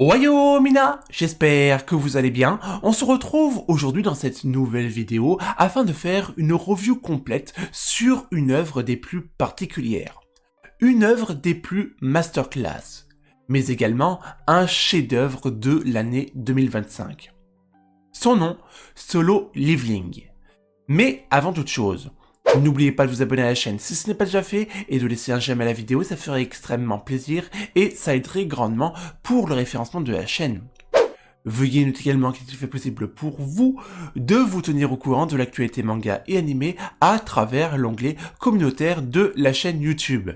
Ohayo Mina, j'espère que vous allez bien. On se retrouve aujourd'hui dans cette nouvelle vidéo afin de faire une review complète sur une œuvre des plus particulières. Une œuvre des plus masterclass, mais également un chef-d'œuvre de l'année 2025. Son nom, Solo Leveling. Mais avant toute chose, n'oubliez pas de vous abonner à la chaîne si ce n'est pas déjà fait et de laisser un j'aime à la vidéo, ça ferait extrêmement plaisir et ça aiderait grandement pour le référencement de la chaîne. Veuillez noter également qu'il est fait possible pour vous de vous tenir au courant de l'actualité manga et animé à travers l'onglet communautaire de la chaîne YouTube.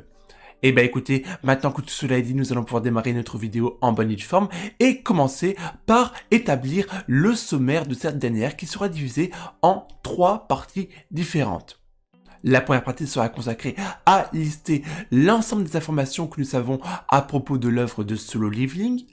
Et bah écoutez, maintenant que tout cela est dit, nous allons pouvoir démarrer notre vidéo en bonne et due forme et commencer par établir le sommaire de cette dernière qui sera divisé en 3 parties différentes. La première partie sera consacrée à lister l'ensemble des informations que nous savons à propos de l'œuvre de Solo Leveling.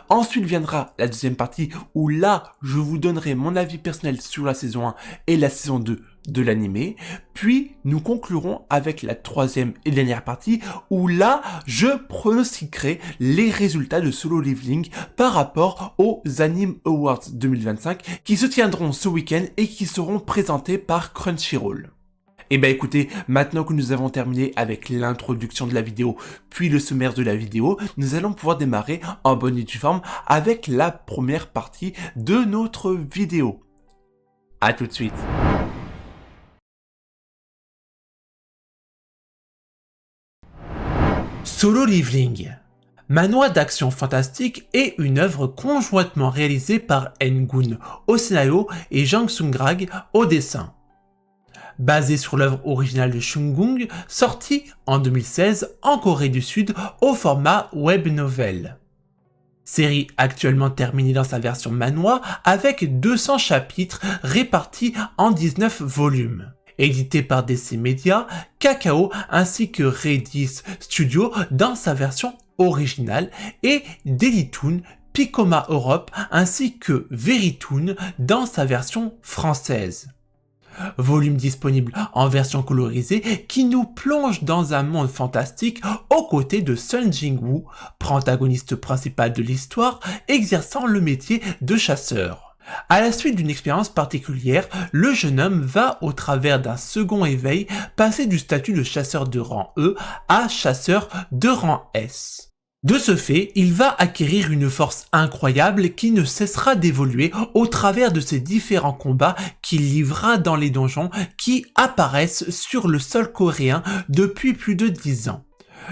Ensuite viendra la deuxième partie où là, je vous donnerai mon avis personnel sur la saison 1 et la saison 2 de l'anime. Puis, nous conclurons avec la troisième et dernière partie où là, je pronostiquerai les résultats de Solo Leveling par rapport aux Anime Awards 2025 qui se tiendront ce week-end et qui seront présentés par Crunchyroll. Et bah écoutez, maintenant que nous avons terminé avec l'introduction de la vidéo, puis le sommaire de la vidéo, nous allons pouvoir démarrer en bonne et due forme avec la première partie de notre vidéo. A tout de suite. Solo Leveling. Manhwa d'action fantastique est une œuvre conjointement réalisée par N-Gun au scénario et Jang Sung-rag au dessin. Basé sur l'œuvre originale de Shungung, sortie en 2016 en Corée du Sud au format web novel. Série actuellement terminée dans sa version manhwa avec 200 chapitres répartis en 19 volumes. Édité par DC Media, Kakao ainsi que Redis Studio dans sa version originale et Dailytoon, Picoma Europe ainsi que Verytoon dans sa version française. Volume disponible en version colorisée qui nous plonge dans un monde fantastique aux côtés de Sun Jingwoo, protagoniste principal de l'histoire, exerçant le métier de chasseur. À la suite d'une expérience particulière, le jeune homme va, au travers d'un second éveil, passer du statut de chasseur de rang E à chasseur de rang S. De ce fait, il va acquérir une force incroyable qui ne cessera d'évoluer au travers de ces différents combats qu'il livrera dans les donjons qui apparaissent sur le sol coréen depuis plus de 10 ans.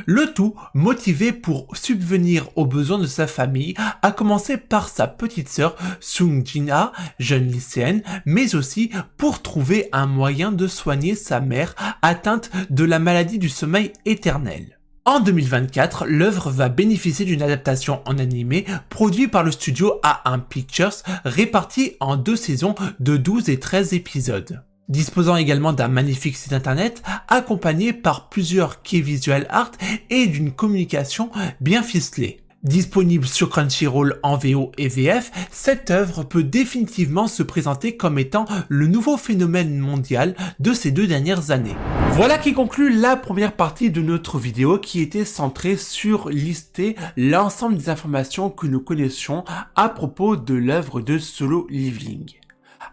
Le tout motivé pour subvenir aux besoins de sa famille, à commencer par sa petite sœur Sung Jin-ah, jeune lycéenne, mais aussi pour trouver un moyen de soigner sa mère atteinte de la maladie du sommeil éternel. En 2024, l'œuvre va bénéficier d'une adaptation en animé produite par le studio A1 Pictures, répartie en 2 saisons de 12 et 13 épisodes. Disposant également d'un magnifique site internet, accompagné par plusieurs key visual art et d'une communication bien ficelée. Disponible sur Crunchyroll en VO et VF, cette œuvre peut définitivement se présenter comme étant le nouveau phénomène mondial de ces 2 dernières années. Voilà qui conclut la première partie de notre vidéo qui était centrée sur lister l'ensemble des informations que nous connaissions à propos de l'œuvre de Solo Leveling.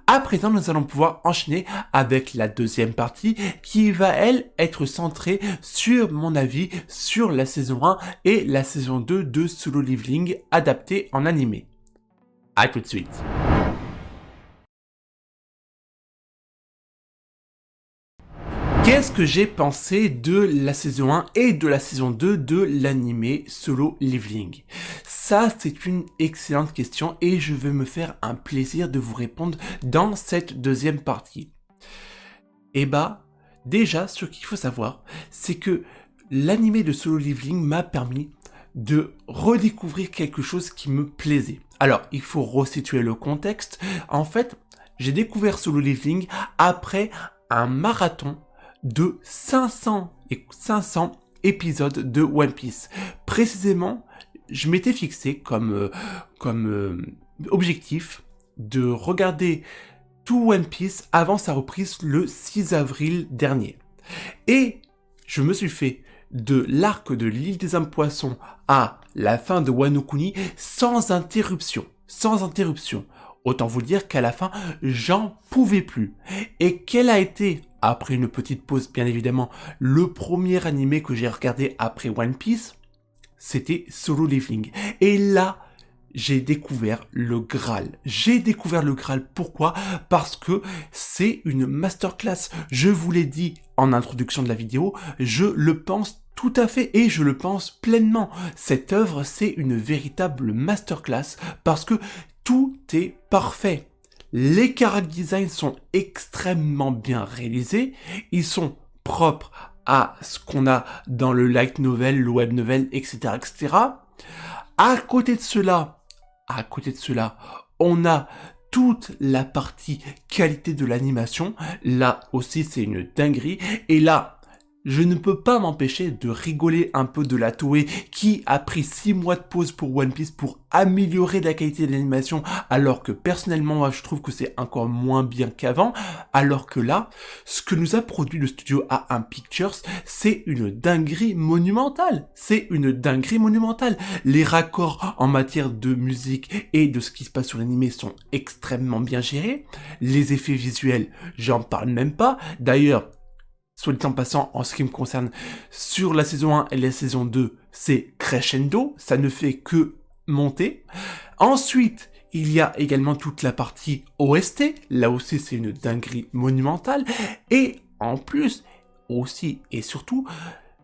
À présent, nous allons pouvoir enchaîner avec la deuxième partie qui va, elle, être centrée sur mon avis sur la saison 1 et la saison 2 de Solo Leveling adaptée en animé. A tout de suite. Qu'est-ce que j'ai pensé de la saison 1 et de la saison 2 de l'anime Solo Leveling? Ça, c'est une excellente question et je vais me faire un plaisir de vous répondre dans cette deuxième partie. Et bah, déjà, ce qu'il faut savoir, c'est que l'anime de Solo Leveling m'a permis de redécouvrir quelque chose qui me plaisait. Alors, il faut resituer le contexte. En fait, j'ai découvert Solo Leveling après un marathon de 500 épisodes de One Piece. Précisément, je m'étais fixé comme objectif de regarder tout One Piece avant sa reprise le 6 avril dernier. Et je me suis fait de l'arc de l'île des hommes poissons à la fin de Wano Kuni sans interruption. Sans interruption. Autant vous dire qu'à la fin, j'en pouvais plus. Et quel a été, après une petite pause bien évidemment, le premier animé que j'ai regardé après One Piece? C'était Solo Leveling. Et là, j'ai découvert le Graal. J'ai découvert le Graal. Pourquoi? Parce que c'est une masterclass. Je vous l'ai dit en introduction de la vidéo, je le pense tout à fait et je le pense pleinement. Cette œuvre, c'est une véritable masterclass parce que tout est parfait. Les character designs sont extrêmement bien réalisés. Ils sont propres à ce qu'on a dans le light novel, le web novel, etc., etc. À côté de cela, on a toute la partie qualité de l'animation. Là aussi, c'est une dinguerie. Et là, je ne peux pas m'empêcher de rigoler un peu de la Toei qui a pris 6 mois de pause pour One Piece pour améliorer la qualité de l'animation, alors que personnellement, moi, je trouve que c'est encore moins bien qu'avant. Alors que là, ce que nous a produit le studio A1 Pictures, c'est une dinguerie monumentale. C'est une dinguerie monumentale. Les raccords en matière de musique et de ce qui se passe sur l'animé sont extrêmement bien gérés. Les effets visuels, j'en parle même pas. D'ailleurs, soit dit en passant, en ce qui me concerne, sur la saison 1 et la saison 2, c'est crescendo, ça ne fait que monter. Ensuite, il y a également toute la partie OST, là aussi c'est une dinguerie monumentale. Et en plus, aussi et surtout,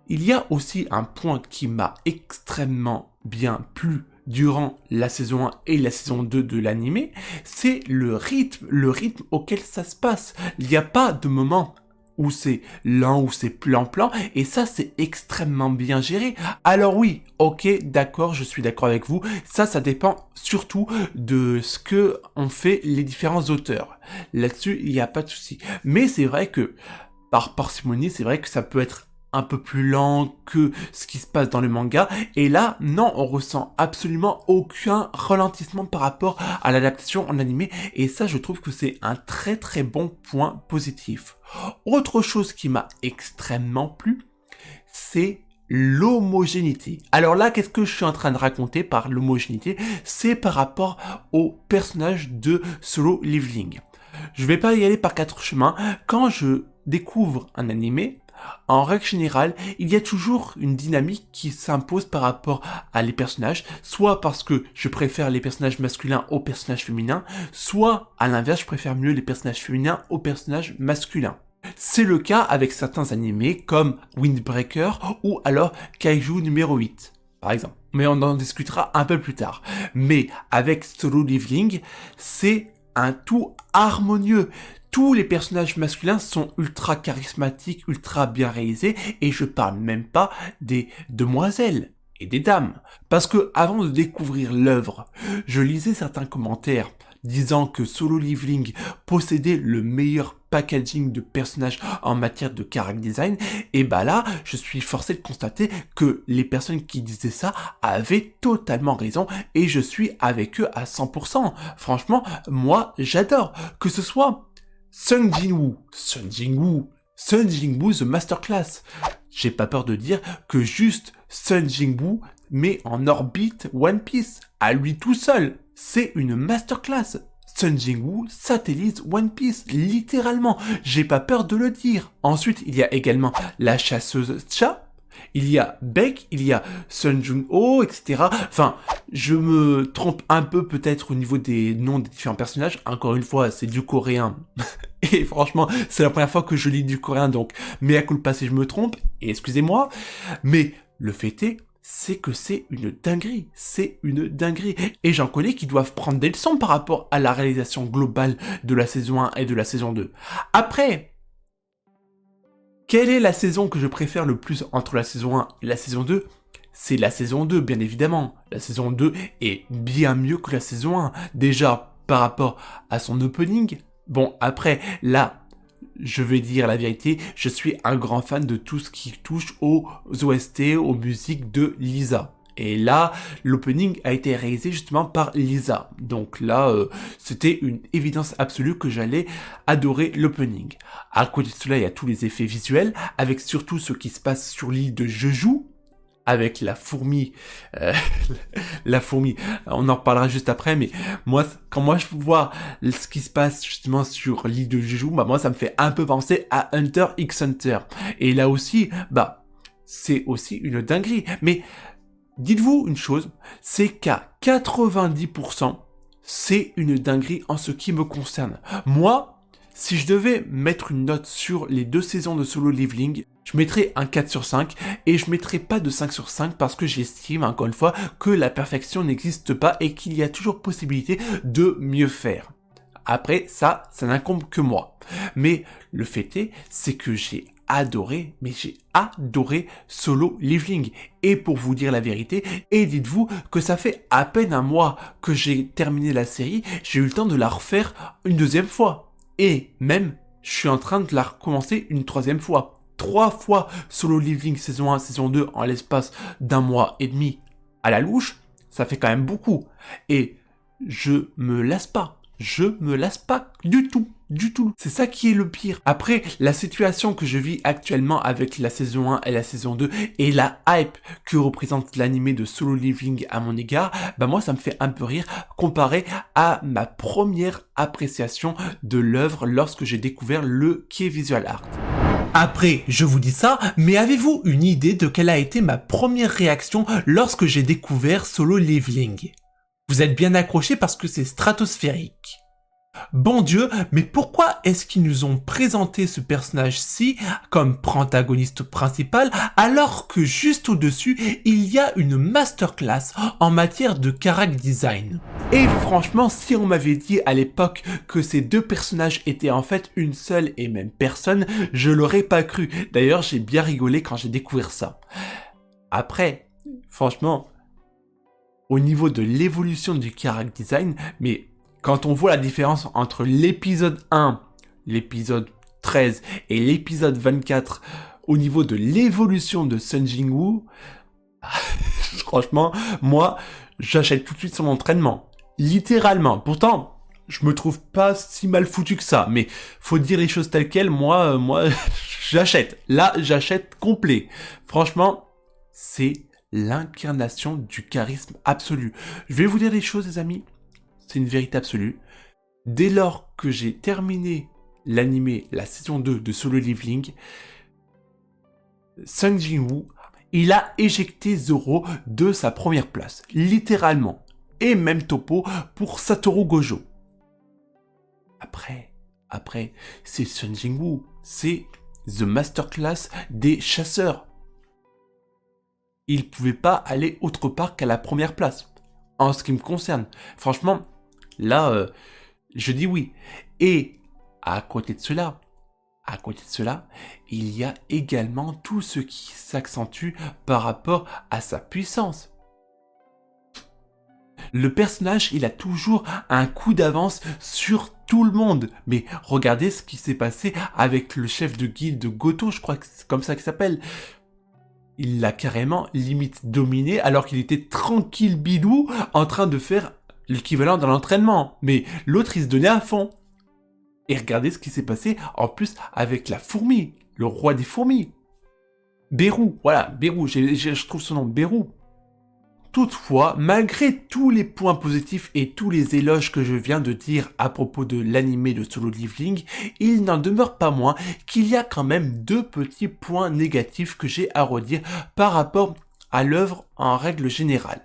il y a aussi un point qui m'a extrêmement bien plu durant la saison 1 et la saison 2 de l'animé, c'est le rythme auquel ça se passe. Il n'y a pas de moment où c'est lent, où c'est plan-plan, et ça c'est extrêmement bien géré. Alors oui, ok, d'accord, je suis d'accord avec vous, ça dépend surtout de ce que ont fait les différents auteurs. Là-dessus, il n'y a pas de souci. Mais c'est vrai que, par parcimonie, c'est vrai que ça peut être un peu plus lent que ce qui se passe dans le manga, et là, non, on ressent absolument aucun ralentissement par rapport à l'adaptation en animé, et ça, je trouve que c'est un très très bon point positif. Autre chose qui m'a extrêmement plu, c'est l'homogénéité. Alors là, qu'est-ce que je suis en train de raconter par l'homogénéité? C'est par rapport au personnage de Solo Leveling. Je vais pas y aller par 4 chemins. Quand je découvre un animé, en règle générale, il y a toujours une dynamique qui s'impose par rapport à les personnages, soit parce que je préfère les personnages masculins aux personnages féminins, soit à l'inverse, je préfère mieux les personnages féminins aux personnages masculins. C'est le cas avec certains animés comme Windbreaker ou alors Kaiju numéro 8, par exemple. Mais on en discutera un peu plus tard. Mais avec Solo Leveling, c'est un tout harmonieux. Tous les personnages masculins sont ultra charismatiques, ultra bien réalisés, et je parle même pas des demoiselles et des dames. Parce que avant de découvrir l'œuvre, je lisais certains commentaires disant que Solo Leveling possédait le meilleur packaging de personnages en matière de character design, et bah là, je suis forcé de constater que les personnes qui disaient ça avaient totalement raison, et je suis avec eux à 100%. Franchement, moi, j'adore. Que ce soit Sung Jin-woo, The Masterclass. J'ai pas peur de dire que juste Sung Jin-woo met en orbite One Piece, à lui tout seul. C'est une masterclass. Sung Jin-woo satellise One Piece, littéralement. J'ai pas peur de le dire. Ensuite, il y a également la chasseuse Cha. Il y a Beck, il y a Sun Jun-ho, etc. Enfin, je me trompe un peu peut-être au niveau des noms des différents personnages. Encore une fois, c'est du coréen. Et franchement, c'est la première fois que je lis du coréen, donc mea culpa si je me trompe, et excusez-moi. Mais le fait est, c'est que c'est une dinguerie. C'est une dinguerie. Et j'en connais qui doivent prendre des leçons par rapport à la réalisation globale de la saison 1 et de la saison 2. Après, quelle est la saison que je préfère le plus entre la saison 1 et la saison 2? C'est la saison 2, bien évidemment. La saison 2 est bien mieux que la saison 1. Déjà, par rapport à son opening. Bon, après, là, je vais dire la vérité, je suis un grand fan de tout ce qui touche aux OST, aux musiques de Lisa. Et là, l'opening a été réalisé justement par Lisa. Donc là, c'était une évidence absolue que j'allais adorer l'opening. À côté de cela, il y a tous les effets visuels, avec surtout ce qui se passe sur l'île de Jeju, avec la fourmi, la fourmi, on en reparlera juste après, mais moi, quand moi je vois ce qui se passe justement sur l'île de Jeju, bah moi ça me fait un peu penser à Hunter x Hunter. Et là aussi, bah, c'est aussi une dinguerie. Mais dites-vous une chose, c'est qu'à 90%, c'est une dinguerie en ce qui me concerne. Moi, si je devais mettre une note sur les 2 saisons de Solo Leveling, je mettrais un 4 sur 5 et je mettrais pas de 5 sur 5 parce que j'estime, encore une fois, que la perfection n'existe pas et qu'il y a toujours possibilité de mieux faire. Après, ça n'incombe que moi. Mais le fait est, c'est que j'ai adoré Solo Leveling. Et pour vous dire la vérité, et dites-vous que ça fait à peine un mois que j'ai terminé la série, j'ai eu le temps de la refaire une 2e fois. Et même, je suis en train de la recommencer une 3e fois. 3 fois Solo Leveling saison 1, saison 2 en l'espace d'un mois et demi à la louche, ça fait quand même beaucoup. Et je me lasse pas. Je me lasse pas du tout. Du tout. C'est ça qui est le pire. Après, la situation que je vis actuellement avec la saison 1 et la saison 2 et la hype que représente l'animé de Solo Leveling à mon égard, bah moi ça me fait un peu rire comparé à ma première appréciation de l'œuvre lorsque j'ai découvert le Key Visual Art. Après, je vous dis ça, mais avez-vous une idée de quelle a été ma première réaction lorsque j'ai découvert Solo Leveling? Vous êtes bien accrochés parce que c'est stratosphérique. Bon Dieu, mais pourquoi est-ce qu'ils nous ont présenté ce personnage-ci comme protagoniste principal alors que juste au-dessus, il y a une masterclass en matière de character design? Et franchement, si on m'avait dit à l'époque que ces 2 personnages étaient en fait une seule et même personne, je l'aurais pas cru. D'ailleurs, j'ai bien rigolé quand j'ai découvert ça. Après, franchement, au niveau de l'évolution du character design, mais quand on voit la différence entre l'épisode 1, l'épisode 13 et l'épisode 24 au niveau de l'évolution de Sun Jin-woo, franchement, moi, j'achète tout de suite son entraînement. Littéralement. Pourtant, je me trouve pas si mal foutu que ça, mais faut dire les choses telles quelles, moi, j'achète. Là, j'achète complet. Franchement, c'est l'incarnation du charisme absolu. Je vais vous dire les choses, les amis. C'est une vérité absolue. Dès lors que j'ai terminé l'animé, la saison 2 de Solo Leveling, Sung Jin-woo, il a éjecté Zoro de sa première place, littéralement. Et même topo pour Satoru Gojo. Après, c'est Sung Jin-woo, c'est The Masterclass des chasseurs. Il pouvait pas aller autre part qu'à la première place, en ce qui me concerne. Franchement, là, je dis oui. Et à côté de cela, il y a également tout ce qui s'accentue par rapport à sa puissance. Le personnage, il a toujours un coup d'avance sur tout le monde. Mais regardez ce qui s'est passé avec le chef de guilde Goto, je crois que c'est comme ça qu'il s'appelle. Il l'a carrément limite dominé alors qu'il était tranquille bidou en train de faire l'équivalent dans l'entraînement. Mais l'autre, il se donnait à fond. Et regardez ce qui s'est passé en plus avec la fourmi, le roi des fourmis. Beru, voilà, Beru, je trouve son nom, Beru. Toutefois, malgré tous les points positifs et tous les éloges que je viens de dire à propos de l'animé de Solo Leveling, il n'en demeure pas moins qu'il y a quand même 2 petits points négatifs que j'ai à redire par rapport à l'œuvre en règle générale.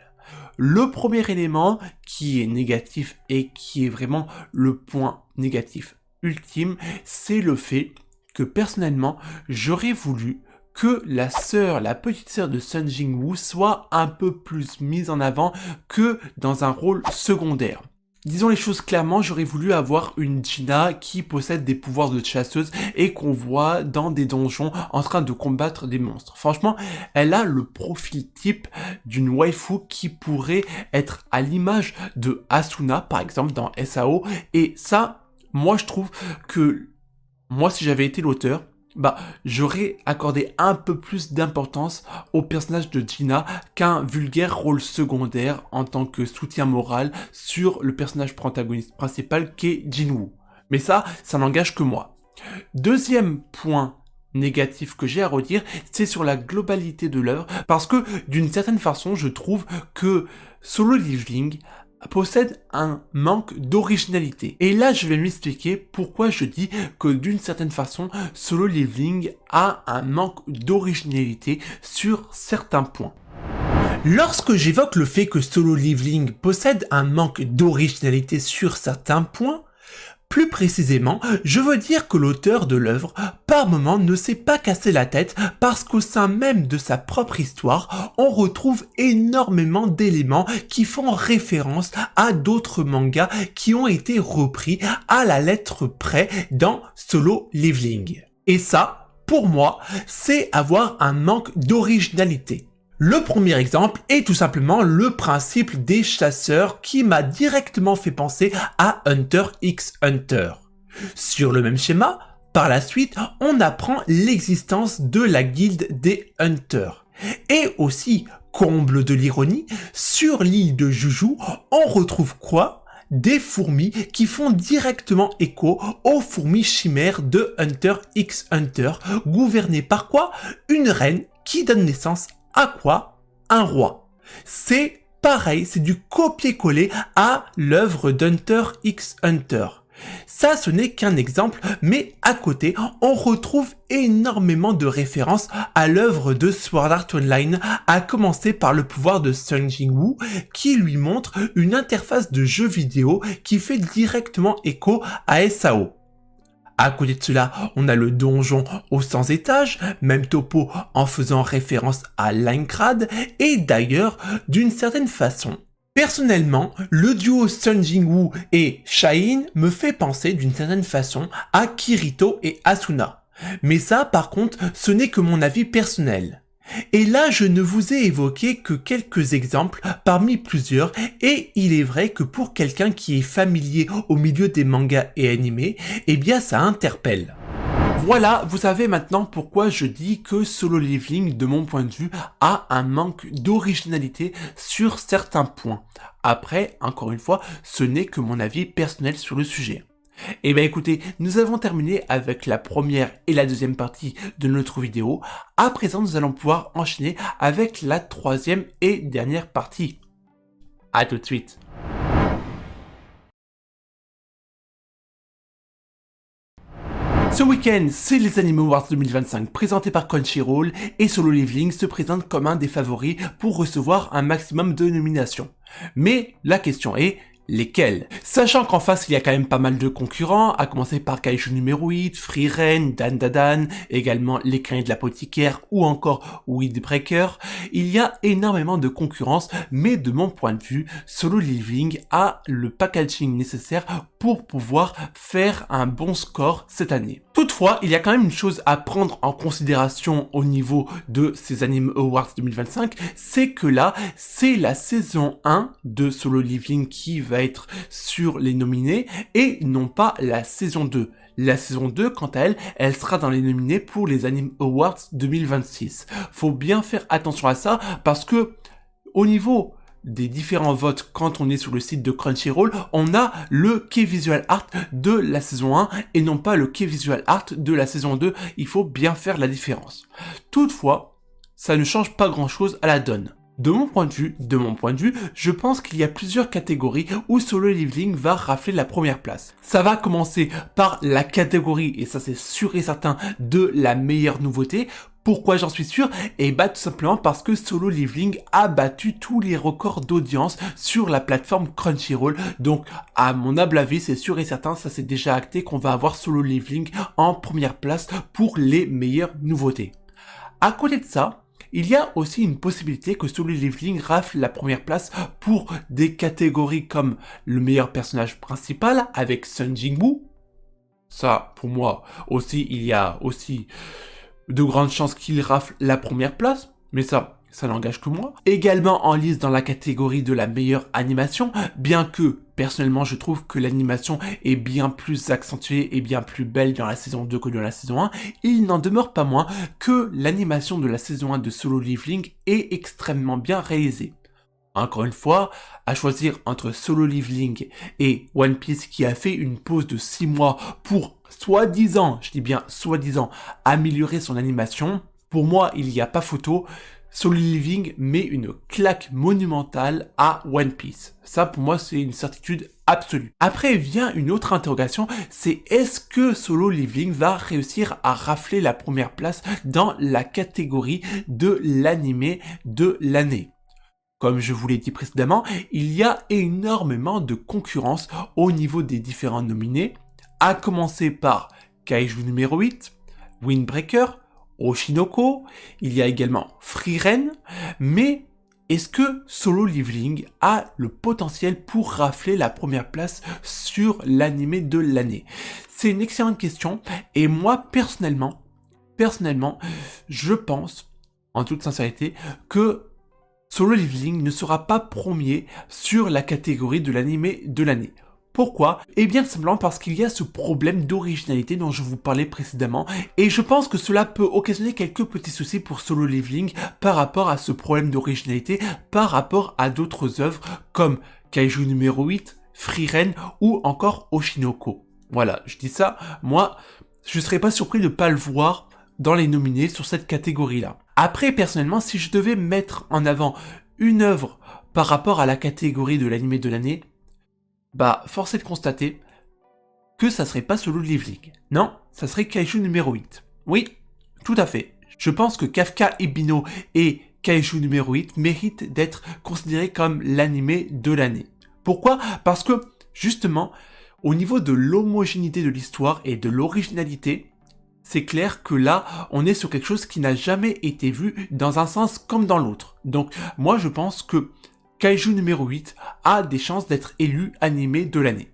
Le premier élément qui est négatif et qui est vraiment le point négatif ultime, c'est le fait que personnellement, j'aurais voulu que la petite sœur de Sun Jin-woo soit un peu plus mise en avant que dans un rôle secondaire. Disons les choses clairement, j'aurais voulu avoir une Gina qui possède des pouvoirs de chasseuse et qu'on voit dans des donjons en train de combattre des monstres. Franchement, elle a le profil type d'une waifu qui pourrait être à l'image de Asuna, par exemple, dans SAO. Et ça, moi je trouve que, moi si j'avais été l'auteur, j'aurais accordé un peu plus d'importance au personnage de Gina qu'un vulgaire rôle secondaire en tant que soutien moral sur le personnage protagoniste principal qu'est Jinwoo. Mais ça n'engage que moi. Deuxième point négatif que j'ai à redire, c'est sur la globalité de l'œuvre, parce que d'une certaine façon, je trouve que Solo Leveling possède un manque d'originalité. Et là, je vais m'expliquer pourquoi je dis que d'une certaine façon, Solo Leveling a un manque d'originalité sur certains points. Lorsque j'évoque le fait que Solo Leveling possède un manque d'originalité sur certains points, plus précisément, je veux dire que l'auteur de l'œuvre, par moments, ne s'est pas cassé la tête parce qu'au sein même de sa propre histoire, on retrouve énormément d'éléments qui font référence à d'autres mangas qui ont été repris à la lettre près dans Solo Leveling. Et ça, pour moi, c'est avoir un manque d'originalité. Le premier exemple est tout simplement le principe des chasseurs qui m'a directement fait penser à Hunter x Hunter. Sur le même schéma, par la suite, on apprend l'existence de la guilde des Hunters. Et aussi, comble de l'ironie, sur l'île de Juju, on retrouve quoi ? Des fourmis qui font directement écho aux fourmis chimères de Hunter x Hunter, gouvernées par quoi ? Une reine qui donne naissance à quoi ? Un roi. C'est pareil, c'est du copier-coller à l'œuvre d'Hunter x Hunter. Ça, ce n'est qu'un exemple, mais à côté, on retrouve énormément de références à l'œuvre de Sword Art Online, à commencer par le pouvoir de Sung Jin-woo, qui lui montre une interface de jeu vidéo qui fait directement écho à SAO. À côté de cela, on a le donjon aux 100 étages, même topo en faisant référence à Linecrad, et d'ailleurs, d'une certaine façon, personnellement, le duo Sung Jin-woo et Shine me fait penser d'une certaine façon à Kirito et Asuna. Mais ça, par contre, ce n'est que mon avis personnel. Et là, je ne vous ai évoqué que quelques exemples parmi plusieurs, et il est vrai que pour quelqu'un qui est familier au milieu des mangas et animés, eh bien ça interpelle. Voilà, vous savez maintenant pourquoi je dis que Solo Leveling, de mon point de vue, a un manque d'originalité sur certains points. Après, encore une fois, ce n'est que mon avis personnel sur le sujet. Et bien écoutez, nous avons terminé avec la première et la deuxième partie de notre vidéo. À présent, nous allons pouvoir enchaîner avec la troisième et dernière partie. À tout de suite. Ce week-end, c'est les Anime Awards 2025 présentés par Crunchyroll et Solo Leveling se présente comme un des favoris pour recevoir un maximum de nominations. Mais la question est, lesquels? Sachant qu'en face il y a quand même pas mal de concurrents, à commencer par Kaiju numéro 8, Frieren, Dan Dadan, également l'écrin de l'apothicaire ou encore Weedbreaker, il y a énormément de concurrence, mais de mon point de vue, Solo Leveling a le packaging nécessaire pour pouvoir faire un bon score cette année. Toutefois, il y a quand même une chose à prendre en considération au niveau de ces Anime Awards 2025, c'est que là, c'est la saison 1 de Solo Leveling qui va être sur les nominés et non pas la saison 2. La saison 2, quant à elle, elle sera dans les nominés pour les Anime Awards 2026. Faut bien faire attention à ça parce que au niveau des différents votes quand on est sur le site de Crunchyroll, on a le Key Visual Art de la saison 1 et non pas le Key Visual Art de la saison 2. Il faut bien faire la différence. Toutefois, ça ne change pas grand chose à la donne. De mon point de vue, je pense qu'il y a plusieurs catégories où Solo Leveling va rafler la première place. Ça va commencer par la catégorie, et ça c'est sûr et certain, de la meilleure nouveauté. Pourquoi j'en suis sûr? Et bah tout simplement parce que Solo Leveling a battu tous les records d'audience sur la plateforme Crunchyroll. Donc à mon humble avis, c'est sûr et certain, ça c'est déjà acté qu'on va avoir Solo Leveling en première place pour les meilleures nouveautés. À côté de ça, il y a aussi une possibilité que Solo Leveling rafle la première place pour des catégories comme le meilleur personnage principal avec Sung Jin-woo. Ça, pour moi, aussi, il y a aussi de grandes chances qu'il rafle la première place. Mais ça, ça n'engage que moi. Également en lice dans la catégorie de la meilleure animation, bien que personnellement je trouve que l'animation est bien plus accentuée et bien plus belle dans la saison 2 que dans la saison 1, il n'en demeure pas moins que l'animation de la saison 1 de Solo Leveling est extrêmement bien réalisée. Encore une fois, à choisir entre Solo Leveling et One Piece qui a fait une pause de 6 mois pour soi-disant, je dis bien soi-disant, améliorer son animation, pour moi il n'y a pas photo. Solo Leveling met une claque monumentale à One Piece. Ça, pour moi, c'est une certitude absolue. Après vient une autre interrogation, c'est est-ce que Solo Leveling va réussir à rafler la première place dans la catégorie de l'animé de l'année? Comme je vous l'ai dit précédemment, il y a énormément de concurrence au niveau des différents nominés, à commencer par Kaiju numéro 8, Windbreaker, Oshinoko, il y a également Frieren, mais est-ce que Solo Leveling a le potentiel pour rafler la première place sur l'animé de l'année? C'est une excellente question, et moi personnellement, je pense, en toute sincérité, que Solo Leveling ne sera pas premier sur la catégorie de l'animé de l'année. Pourquoi? Eh bien simplement parce qu'il y a ce problème d'originalité dont je vous parlais précédemment, et je pense que cela peut occasionner quelques petits soucis pour Solo Leveling par rapport à ce problème d'originalité, par rapport à d'autres œuvres comme Kaiju numéro 8, Frieren ou encore Oshinoko. Voilà, je dis ça, moi, je serais pas surpris de ne pas le voir dans les nominés sur cette catégorie-là. Après, personnellement, si je devais mettre en avant une œuvre par rapport à la catégorie de l'animé de l'année, bah, force est de constater que ça serait pas Solo Leveling. Non, ça serait Kaiju numéro 8. Oui, tout à fait. Je pense que Kafka Ibino et Kaiju numéro 8 méritent d'être considérés comme l'animé de l'année. Pourquoi? Parce que, justement, au niveau de l'homogénéité de l'histoire et de l'originalité, c'est clair que là, on est sur quelque chose qui n'a jamais été vu dans un sens comme dans l'autre. Donc, moi, je pense que Kaiju numéro 8 a des chances d'être élu animé de l'année.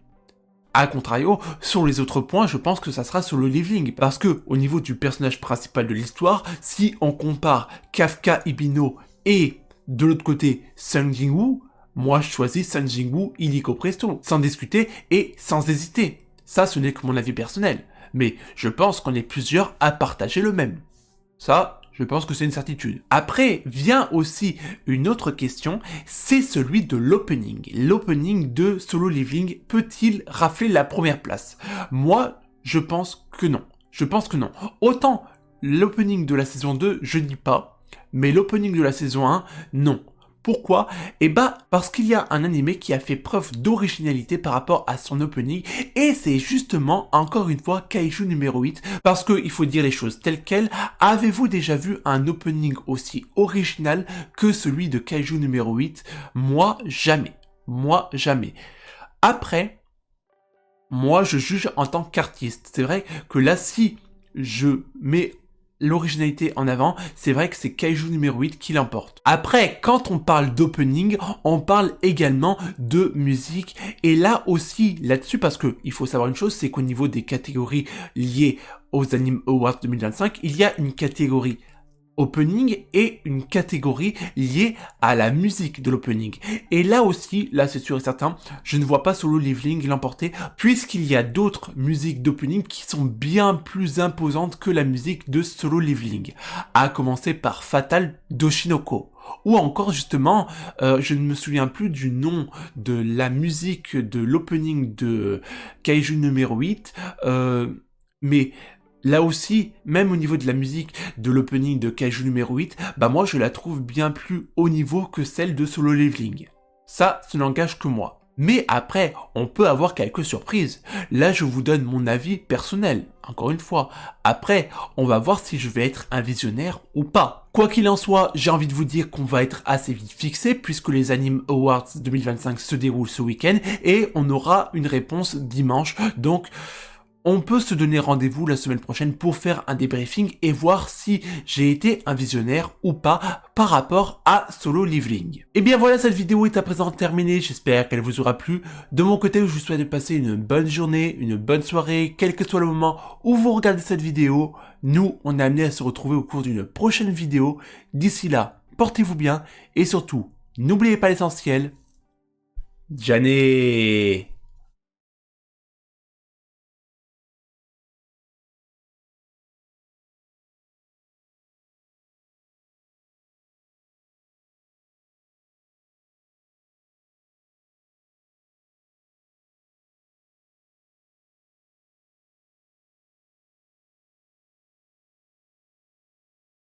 A contrario, sur les autres points, je pense que ça sera Solo Leveling, parce que, au niveau du personnage principal de l'histoire, si on compare Kafka Ibino et, de l'autre côté, Sung Jin-woo, moi je choisis Sung Jin-woo illico presto, sans discuter et sans hésiter. Ça, ce n'est que mon avis personnel. Mais je pense qu'on est plusieurs à partager le même. Ça, je pense que c'est une certitude. Après, vient aussi une autre question, c'est celui de l'opening. L'opening de Solo Leveling peut-il rafler la première place? Moi, je pense que non. Je pense que non. Autant l'opening de la saison 2, je dis pas, mais l'opening de la saison 1, non. Pourquoi? Eh bah, parce qu'il y a un animé qui a fait preuve d'originalité par rapport à son opening, et c'est justement, encore une fois, Kaiju numéro 8, parce qu'il faut dire les choses telles quelles. Avez-vous déjà vu un opening aussi original que celui de Kaiju numéro 8? Moi, jamais. Moi, jamais. Après, moi, je juge en tant qu'artiste. C'est vrai que là, si je mets l'originalité en avant, c'est vrai que c'est Kaiju numéro 8 qui l'emporte. Après, quand on parle d'opening, on parle également de musique, et là aussi, là-dessus, parce que il faut savoir une chose, c'est qu'au niveau des catégories liées aux Anime Awards 2025, il y a une catégorie opening et une catégorie liée à la musique de l'opening. Et là aussi, là c'est sûr et certain, je ne vois pas Solo Leveling l'emporter, puisqu'il y a d'autres musiques d'opening qui sont bien plus imposantes que la musique de Solo Leveling. À commencer par Fatal d'Oshinoko. Ou encore justement, je ne me souviens plus du nom de la musique de l'opening de Kaiju numéro 8, mais là aussi, même au niveau de la musique de l'opening de Kaiju numéro 8, bah moi je la trouve bien plus haut niveau que celle de Solo Leveling. Ça n'engage que moi. Mais après, on peut avoir quelques surprises. Là, je vous donne mon avis personnel, encore une fois. Après, on va voir si je vais être un visionnaire ou pas. Quoi qu'il en soit, j'ai envie de vous dire qu'on va être assez vite fixé, puisque les Anime Awards 2025 se déroulent ce week-end, et on aura une réponse dimanche, donc on peut se donner rendez-vous la semaine prochaine pour faire un débriefing et voir si j'ai été un visionnaire ou pas par rapport à Solo Leveling. Et bien voilà, cette vidéo est à présent terminée, j'espère qu'elle vous aura plu. De mon côté, je vous souhaite de passer une bonne journée, une bonne soirée, quel que soit le moment où vous regardez cette vidéo. Nous, on est amené à se retrouver au cours d'une prochaine vidéo. D'ici là, portez-vous bien et surtout, n'oubliez pas l'essentiel. Janet